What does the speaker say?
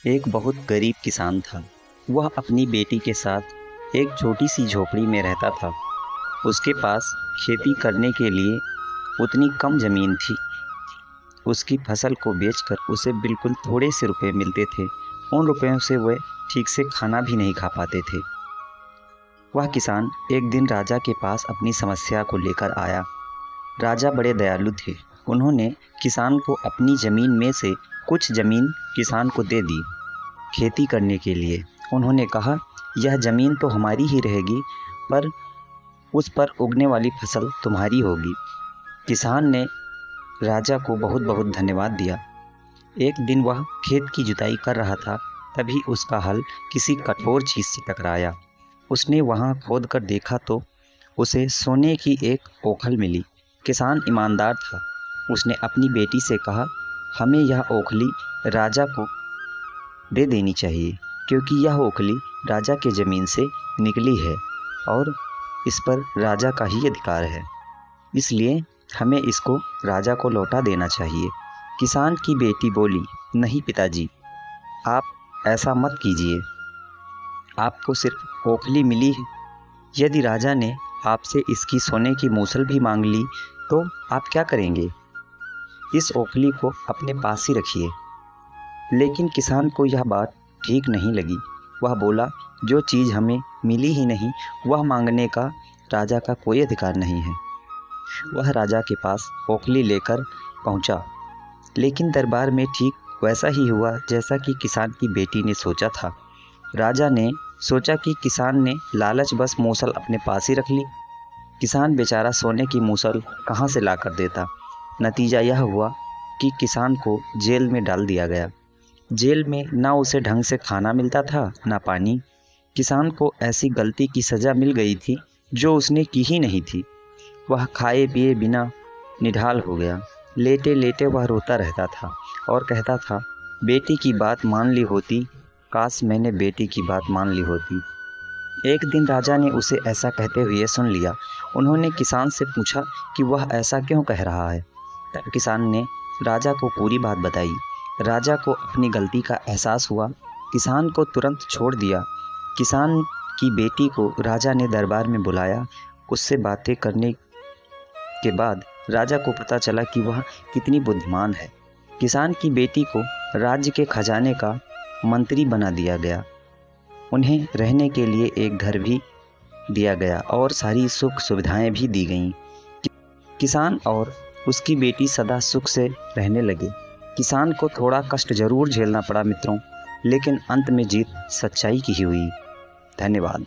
एक बहुत गरीब किसान था। वह अपनी बेटी के साथ एक छोटी सी झोपड़ी में रहता था। उसके पास खेती करने के लिए उतनी कम ज़मीन थी। उसकी फसल को बेचकर उसे बिल्कुल थोड़े से रुपए मिलते थे। उन रुपयों से वह ठीक से खाना भी नहीं खा पाते थे। वह किसान एक दिन राजा के पास अपनी समस्या को लेकर आया। राजा बड़े दयालु थे। उन्होंने किसान को अपनी ज़मीन में से कुछ ज़मीन किसान को दे दी खेती करने के लिए। उन्होंने कहा, यह ज़मीन तो हमारी ही रहेगी, पर उस पर उगने वाली फसल तुम्हारी होगी। किसान ने राजा को बहुत बहुत धन्यवाद दिया। एक दिन वह खेत की जुताई कर रहा था, तभी उसका हल किसी कठोर चीज़ से टकराया। उसने वहाँ खोद कर देखा तो उसे सोने की एक ओखल मिली। किसान ईमानदार था। उसने अपनी बेटी से कहा, हमें यह ओखली राजा को दे देनी चाहिए, क्योंकि यह ओखली राजा के ज़मीन से निकली है और इस पर राजा का ही अधिकार है, इसलिए हमें इसको राजा को लौटा देना चाहिए। किसान की बेटी बोली, नहीं पिताजी, आप ऐसा मत कीजिए। आपको सिर्फ ओखली मिली है। यदि राजा ने आपसे इसकी सोने की मूसल भी मांग ली तो आप क्या करेंगे? इस ओखली को अपने पास ही रखिए। लेकिन किसान को यह बात ठीक नहीं लगी। वह बोला, जो चीज़ हमें मिली ही नहीं, वह मांगने का राजा का कोई अधिकार नहीं है। वह राजा के पास ओखली लेकर पहुंचा, लेकिन दरबार में ठीक वैसा ही हुआ जैसा कि किसान की बेटी ने सोचा था। राजा ने सोचा कि किसान ने लालच बस मूसल अपने पास ही रख ली। किसान बेचारा सोने की मूसल कहाँ से ला कर देता। नतीजा यह हुआ कि किसान को जेल में डाल दिया गया। जेल में ना उसे ढंग से खाना मिलता था, ना पानी। किसान को ऐसी गलती की सज़ा मिल गई थी जो उसने की ही नहीं थी। वह खाए पिए बिना निढाल हो गया। लेटे लेटे वह रोता रहता था और कहता था, बेटी की बात मान ली होती, काश मैंने बेटी की बात मान ली होती। एक दिन राजा ने उसे ऐसा कहते हुए सुन लिया। उन्होंने किसान से पूछा कि वह ऐसा क्यों कह रहा है। तब किसान ने राजा को पूरी बात बताई। राजा को अपनी गलती का एहसास हुआ। किसान को तुरंत छोड़ दिया। किसान की बेटी को राजा ने दरबार में बुलाया। उससे बातें करने के बाद राजा को पता चला कि वह कितनी बुद्धिमान है। किसान की बेटी को राज्य के खजाने का मंत्री बना दिया गया। उन्हें रहने के लिए एक घर भी दिया गया और सारी सुख सुविधाएं भी दी गईं। किसान और उसकी बेटी सदा सुख से रहने लगे। किसान को थोड़ा कष्ट जरूर झेलना पड़ा मित्रों, लेकिन अंत में जीत सच्चाई की ही हुई। धन्यवाद।